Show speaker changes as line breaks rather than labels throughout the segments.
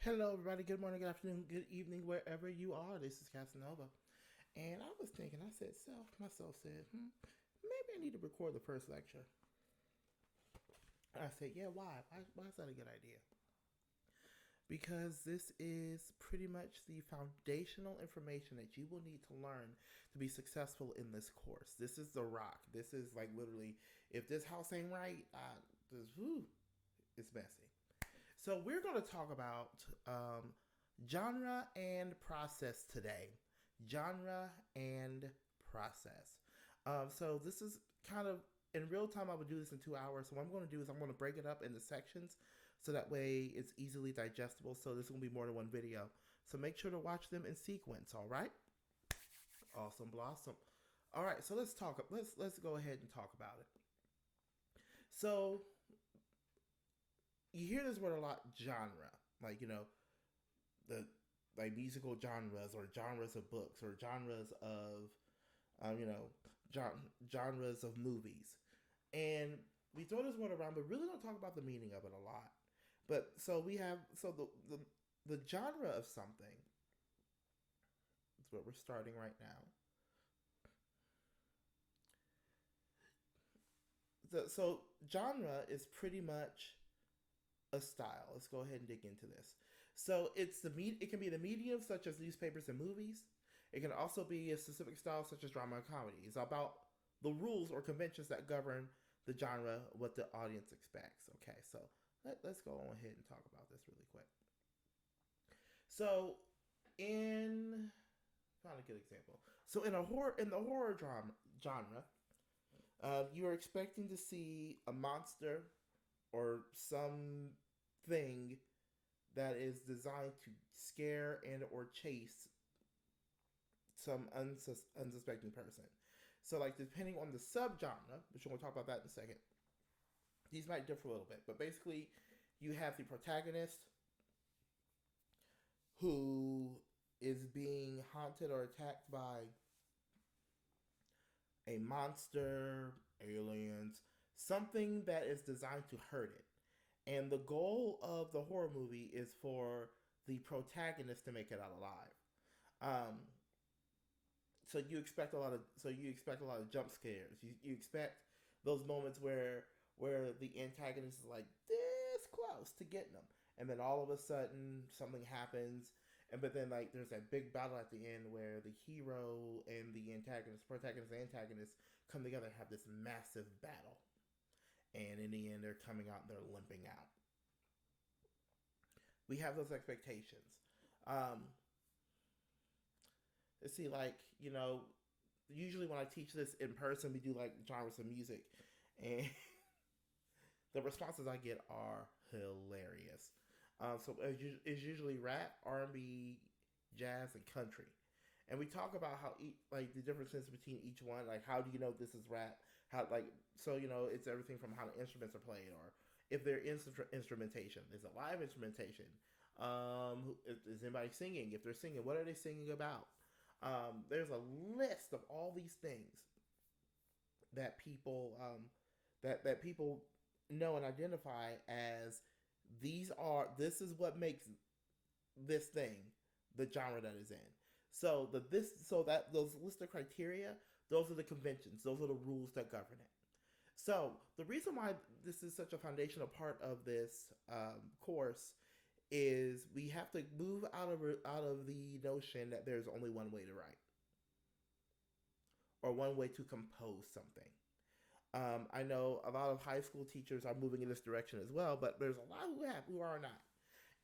Hello, everybody. Good morning, good afternoon, good evening, wherever you are. This is Casanova. And I was thinking, I said, myself said, maybe I need to record the first lecture. I said, yeah, why? Why is that a good idea? Because this is pretty much the foundational information that you will need to learn to be successful in this course. This is the rock. This is like literally, if this house ain't right, it's messy. So we're going to talk about genre and process today. Genre and process. So this is kind of in real time. I would do this in 2 hours. So what I'm going to do is I'm going to break it up into sections, so that way it's easily digestible. So this is going to be more than one video. So make sure to watch them in sequence. All right. Awesome, blossom. All right. So let's talk. Let's go ahead and talk about it. So you hear this word a lot, genre. Like, the like musical genres or genres of books or genres of genres of movies, and we throw this word around, but really don't talk about the meaning of it a lot. But so we have the genre of something is what we're starting right now. So genre is pretty much a style. Let's go ahead and dig into this. So it can be the medium such as newspapers and movies. It can also be a specific style such as drama and comedy. It's about the rules or conventions that govern the genre, what the audience expects. Okay, so let's go on ahead and talk about this really quick. So in find a good example. So in the horror genre, you're expecting to see a monster or something that is designed to scare and or chase some unsuspecting person. So, like, depending on the subgenre, which we'll talk about that in a second, these might differ a little bit. But basically, you have the protagonist who is being haunted or attacked by a monster, aliens, something that is designed to hurt it. And the goal of the horror movie is for the protagonist to make it out alive. Um, so you expect a lot of jump scares. You expect those moments where the antagonist is like this close to getting them, and then all of a sudden something happens, and but then like there's that big battle at the end where the hero and the protagonist and antagonist come together and have this massive battle, and in the end they're coming out and they're limping out. We have those expectations. Um, let's see, like, usually when I teach this in person, we do like genres of music, and the responses I get are hilarious. So it's usually rap, R&B, jazz, and country, and we talk about like the differences between each one. Like, how do you know this is rap? How like so it's everything from how the instruments are played, or if there is instrumentation, is it live instrumentation? Is anybody singing? If they're singing, what are they singing about? There's a list of all these things that people know and identify as this is what makes this thing the genre that is in. So that those list of criteria, those are the conventions, those are the rules that govern it. So the reason why this is such a foundational part of this course is we have to move out of the notion that there's only one way to write or one way to compose something. I know a lot of high school teachers are moving in this direction as well, but there's a lot who are not.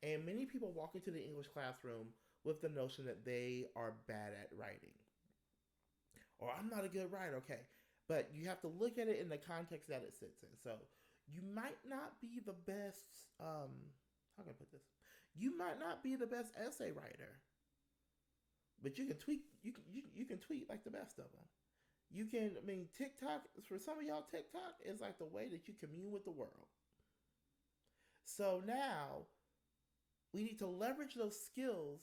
And many people walk into the English classroom with the notion that they are bad at writing. Or I'm not a good writer, okay. But you have to look at it in the context that it sits in. So you might not be the best, how can I put this? You might not be the best essay writer, but you can tweet like the best of them. You can, I mean, TikTok, for some of y'all, TikTok is like the way that you commune with the world. So now we need to leverage those skills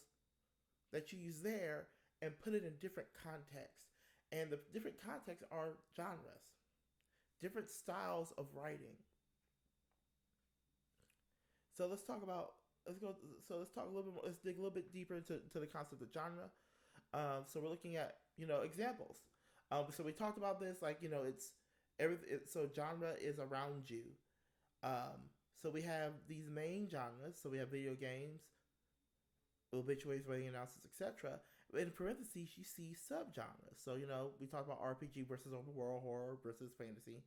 that you use there and put it in different contexts. And the different contexts are genres, different styles of writing. So let's talk about let's go. So let's talk a little bit more. Let's dig a little bit deeper into the concept of genre. So we're looking at examples. So we talked about this, like it's everything. So genre is around you. So we have these main genres. So we have video games, obituaries, wedding announcements, etc. In parentheses, you see subgenres. So we talked about RPG versus open world, horror versus fantasy.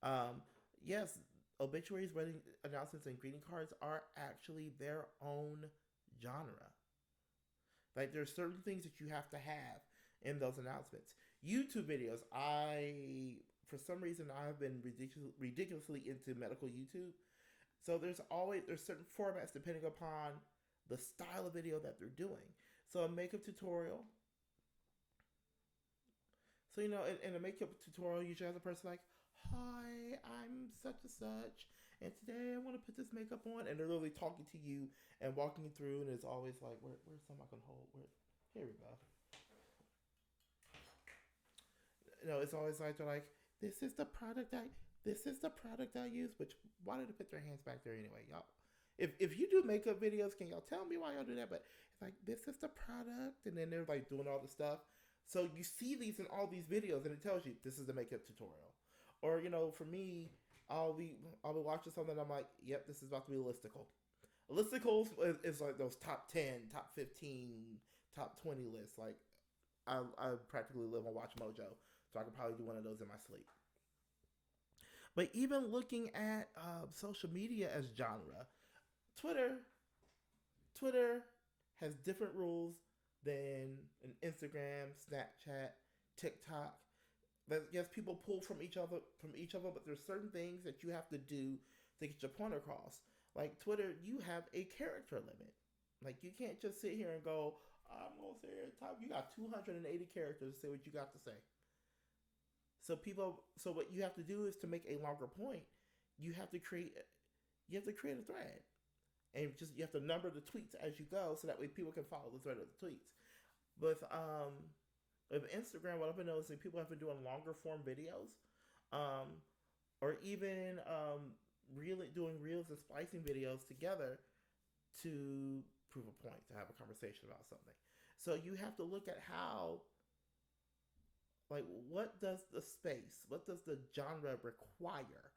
Um, yes, obituaries, wedding announcements, and greeting cards are actually their own genre. Like there's certain things that you have to have in those announcements. YouTube videos, I for some reason I've been ridiculously into medical YouTube. So there's certain formats depending upon the style of video that they're doing. So a makeup tutorial. So in a makeup tutorial, usually has a person like, "Hi, I'm such and such, and today I want to put this makeup on," and they're literally talking to you and walking you through, and it's always like, "Where's some I can hold? Where? Here we go." It's always like they're like, "This is the product I use." Which why did they put their hands back there anyway, y'all? If you do makeup videos, can y'all tell me why y'all do that? But it's like, "This is the product," and then they're like doing all the stuff. So you see these in all these videos, and it tells you this is the makeup tutorial. Or for me, I'll be watching something, and I'm like, "Yep, this is about to be a listicle." A listicle is like those top 10, top 15, top 20 lists. Like I practically live on Watch Mojo, so I could probably do one of those in my sleep. But even looking at social media as genre, Twitter, Twitter has different rules than an Instagram, Snapchat, TikTok. But yes, people pull from each other, but there's certain things that you have to do to get your point across. Like Twitter, you have a character limit. Like you can't just sit here and go, "I'm gonna say here top." You got 280 characters to say what you got to say. So what you have to do is to make a longer point. You have to create. You have to create a thread, and you have to number the tweets as you go, so that way people can follow the thread of the tweets. With Instagram, what I've been noticing, people have been doing longer form videos, um, or even really doing reels and splicing videos together to prove a point, to have a conversation about something. So you have to look at how, like, what does the genre require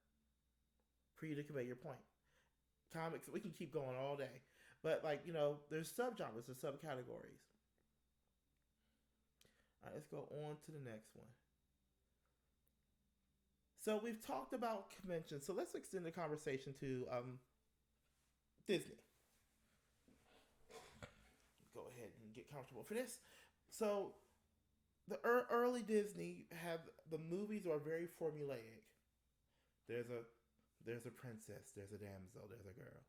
for you to convey your point? Comics, we can keep going all day, but like there's subgenres and subcategories. All right, let's go on to the next one. So we've talked about conventions, so let's extend the conversation to Disney. Go ahead and get comfortable for this. So the early Disney have the movies are very formulaic. There's a there's a princess, there's a damsel, there's a girl.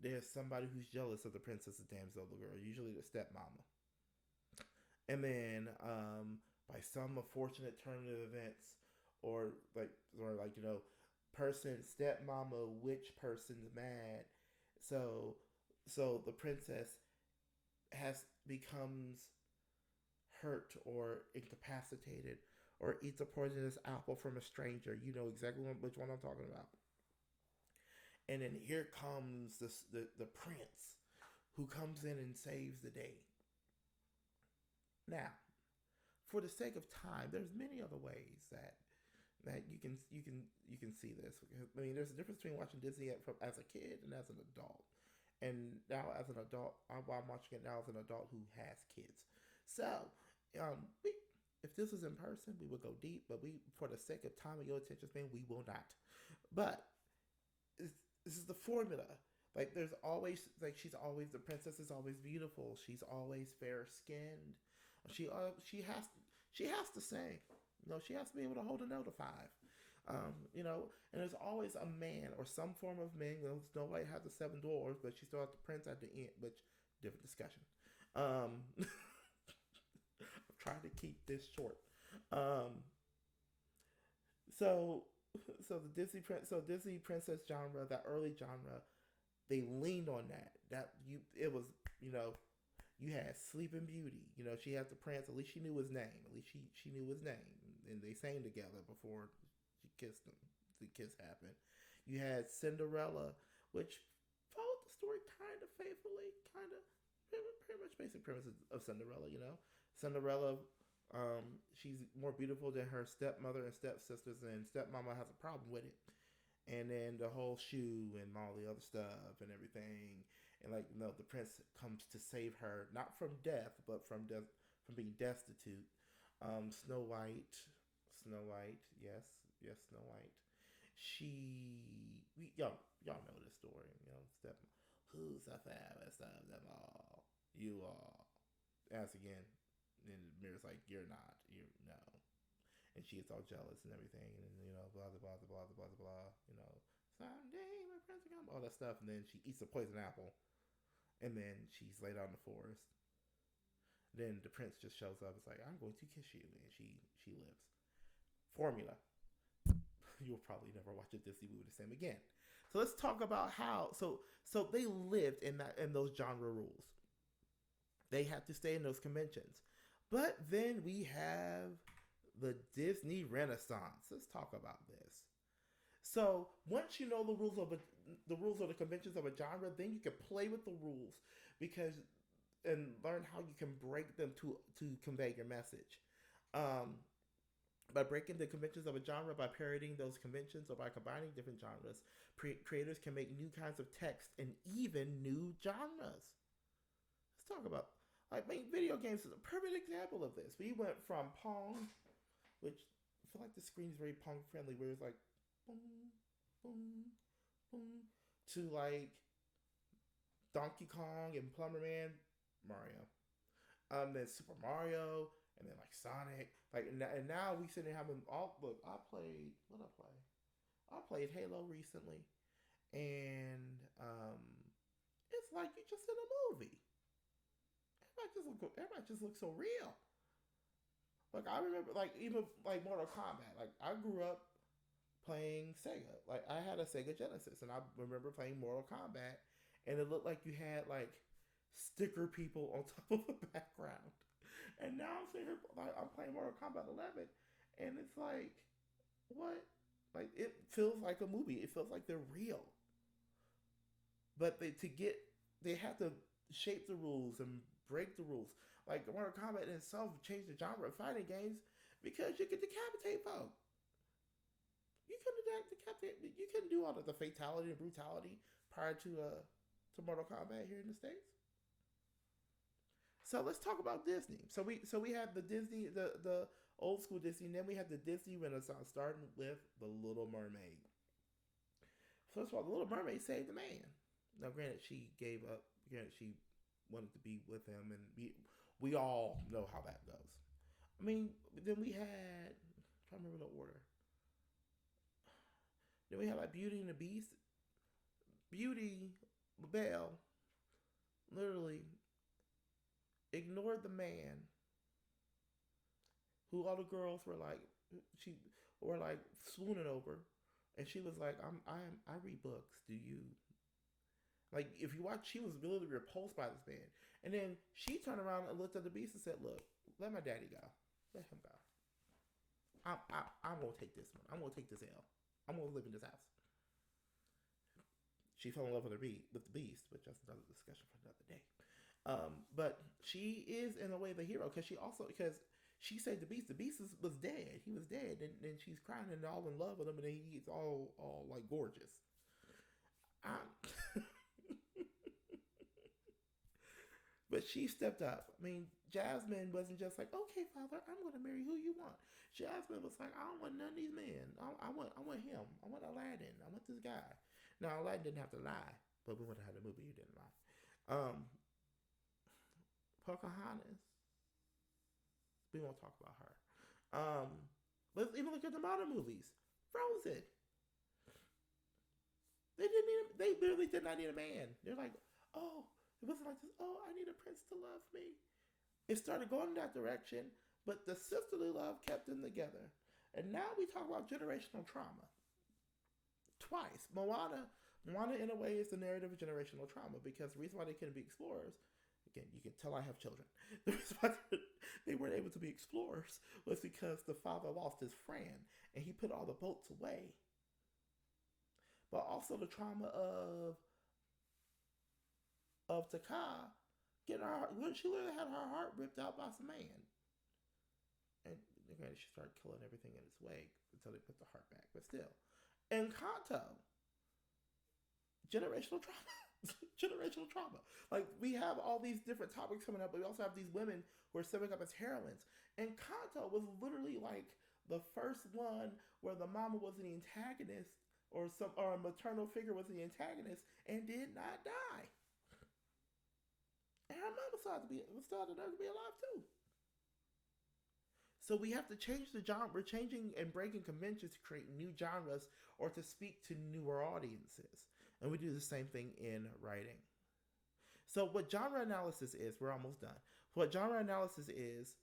There's somebody who's jealous of the princess, the damsel, the girl, usually the stepmama. And then by some unfortunate turn of events, or person stepmama witch person's mad, so the princess has becomes hurt or incapacitated or eats a poisonous apple from a stranger. You know exactly which one I'm talking about. And then here comes the prince who comes in and saves the day. Now, for the sake of time, there's many other ways that you can see this. I mean, there's a difference between watching Disney as a kid and as an adult. And now as an adult, I'm watching it now as an adult who has kids. So, if this was in person, we would go deep. But for the sake of time and your attention span, we will not. But this is the formula. Like there's always the princess is always beautiful. She's always fair skinned. She has to sing. She has to be able to hold a note of five. And there's always a man or some form of man. Nobody has the seven dwarves, but she still has the prince at the end, which different discussion. I'm trying to keep this short. Um, so Disney princess genre, that early genre, they leaned on that. It was you had Sleeping Beauty. She had the prince. At least she knew his name. At least she knew his name, and they sang together before she kissed him. The kiss happened. You had Cinderella, which followed the story kind of faithfully, kind of pretty much basic premises of Cinderella. You know, Cinderella, she's more beautiful than her stepmother and stepsisters, and stepmama has a problem with it. And then the whole shoe and all the other stuff and everything, and like the prince comes to save her, not from death, but from being destitute. Snow White, Snow White, yes, yes, Snow White. Y'all know this story. You know, step who's the fairest of them all? You all. As again, and the mirror's like, you're not. You no. And she gets all jealous and everything, and blah blah blah blah blah blah blah. Someday my prince will come, all that stuff, and then she eats a poison apple, and then she's laid out in the forest. Then the prince just shows up. It's like, I'm going to kiss you, and she lives. Formula. You'll probably never watch a Disney movie the same again. So let's talk about how. So they lived in those genre rules. They had to stay in those conventions, but then we have the Disney Renaissance. Let's talk about this. So once you know the rules of the conventions of a genre, then you can play with the rules and learn how you can break them to convey your message. By breaking the conventions of a genre, by parodying those conventions, or by combining different genres, creators can make new kinds of text and even new genres. Let's talk about video games is a perfect example of this. We went from Pong, which I feel like the screen is very Pong friendly, where it's like boom, boom, boom, to like Donkey Kong and Plumber Man, Mario. Then Super Mario, and then like Sonic, and now we sitting having all look. I played what I play. I played Halo recently, and it's like you're just in a movie. Everybody just looks so real. Like I remember, even Mortal Kombat. Like I grew up playing Sega. Like I had a Sega Genesis, and I remember playing Mortal Kombat, and it looked like you had like sticker people on top of the background. And now I'm sitting here, I'm playing Mortal Kombat 11, and it's like, what? Like it feels like a movie. It feels like they're real. But they have to shape the rules and break the rules. Like Mortal Kombat in itself changed the genre of fighting games because you can decapitate folk. You couldn't decapitate. You couldn't do all of the fatality and brutality prior to Mortal Kombat here in the States. So let's talk about Disney. So we have the Disney, the old school Disney, and then we have the Disney Renaissance, starting with The Little Mermaid. First of all, The Little Mermaid saved the man. Now, granted, she gave up. Granted, she wanted to be with him, and we all know how that goes. I mean, then we had, I'm trying to remember the order. Then we had like Beauty and the Beast. Beauty, Belle, literally ignored the man who all the girls were like swooning over, and she was like, I read books. Do you? Like, if you watch, she was really repulsed by this man, and then she turned around and looked at the beast and said, "Look, let my daddy go. Let him go. I'm gonna take this one. I'm gonna take this L. I'm gonna live in this house." She fell in love with the beast, which that's another discussion for another day. But she is in a way the hero because she saved the beast. The beast was dead. He was dead, and she's crying and all in love with him, and he's all like gorgeous. But she stepped up. I mean, Jasmine wasn't just like, okay, father, I'm going to marry who you want. Jasmine was like, I don't want none of these men. I want him. I want Aladdin. I want this guy. Now, Aladdin didn't have to lie, but we would have had a movie who didn't lie. Pocahontas. We won't talk about her. Let's even look at the modern movies. Frozen. They literally did not need a man. They're like, oh, it wasn't like this. Oh, I need a prince to love me. It started going in that direction, but the sisterly love kept them together. And now we talk about generational trauma. Twice. Moana in a way is the narrative of generational trauma, because the reason why they couldn't be explorers, again, you can tell I have children. The reason why they weren't able to be explorers was because the father lost his friend and he put all the boats away. But also the trauma of of Taka getting her heart. She literally had her heart ripped out by some man. And again, she started killing everything in its way until they put the heart back. But still, in Kanto, generational trauma. Generational trauma. Like, we have all these different topics coming up, but we also have these women who are stepping up as heroines. And Kanto was literally like the first one where the mama was the antagonist, or a maternal figure was the antagonist and did not die. And her mama still had to be alive too. So we have to change the genre. We're changing and breaking conventions to create new genres or to speak to newer audiences. And we do the same thing in writing. So what genre analysis is, we're almost done. What genre analysis is,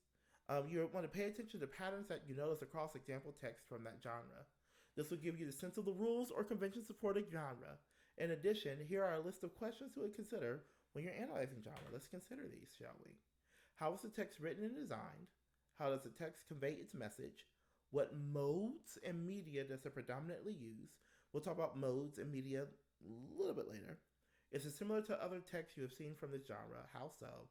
you want to pay attention to patterns that you notice across example text from that genre. This will give you the sense of the rules or conventions supported genre. In addition, here are a list of questions to consider when you're analyzing genre. Let's consider these, shall we? How was the text written and designed? How does the text convey its message? What modes and media does it predominantly use? We'll talk about modes and media a little bit later. Is it similar to other texts you have seen from this genre? How so?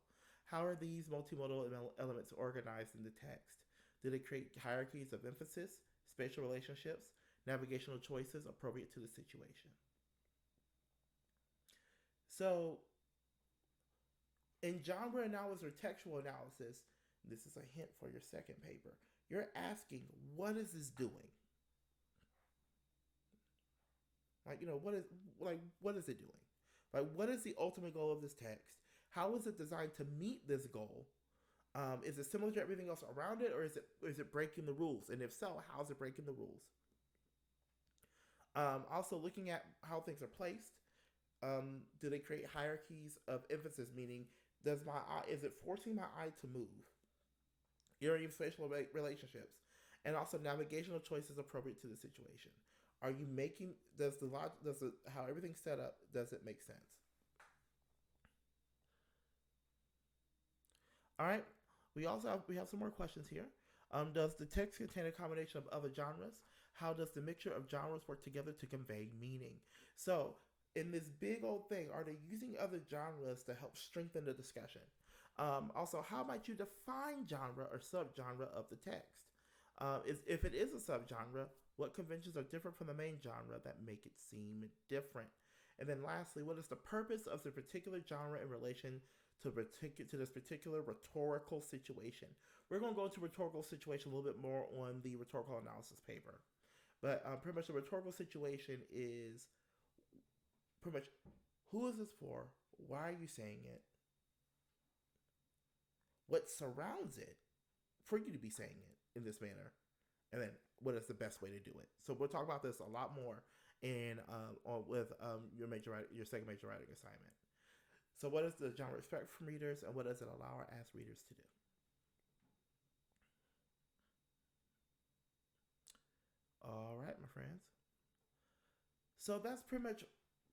How are these multimodal elements organized in the text? Do they create hierarchies of emphasis, spatial relationships, navigational choices appropriate to the situation? So, in genre analysis or textual analysis, this is a hint for your second paper. You're asking, what is this doing? What is it doing? Like, what is the ultimate goal of this text? How is it designed to meet this goal? Is it similar to everything else around it, or is it breaking the rules? And if so, how is it breaking the rules? Also, looking at how things are placed. Do they create hierarchies of emphasis? Meaning, is it forcing my eye to move? Area of spatial relationships, and also navigational choices appropriate to the situation. Are you making how everything's set up? Does it make sense? All right. We have some more questions here. Does the text contain a combination of other genres? How does the mixture of genres work together to convey meaning? So, in this big old thing, are they using other genres to help strengthen the discussion? Also, how might you define genre or subgenre of the text? If it is a subgenre, what conventions are different from the main genre that make it seem different? And then lastly, what is the purpose of the particular genre in relation to this particular rhetorical situation? We're going to go into rhetorical situation a little bit more on the rhetorical analysis paper. But pretty much the rhetorical situation is pretty much, who is this for? Why are you saying it? What surrounds it for you to be saying it in this manner? And then what is the best way to do it? So we'll talk about this a lot more with your second major writing assignment. So what does the genre expect from readers, and what does it allow or ask readers to do? All right, my friends. So that's pretty much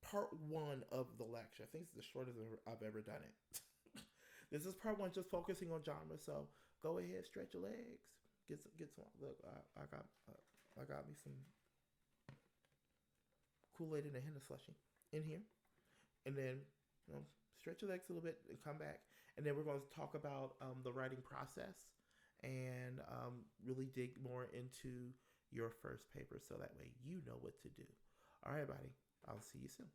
part one of the lecture. I think it's the shortest I've ever done it. This is part one, just focusing on genre. So go ahead, stretch your legs, get some. Look, I got me some Kool-Aid and a hint of slushy in here, and then stretch your legs a little bit and come back, and then we're going to talk about the writing process and really dig more into your first paper, so that way you know what to do. All right, buddy. I'll see you soon.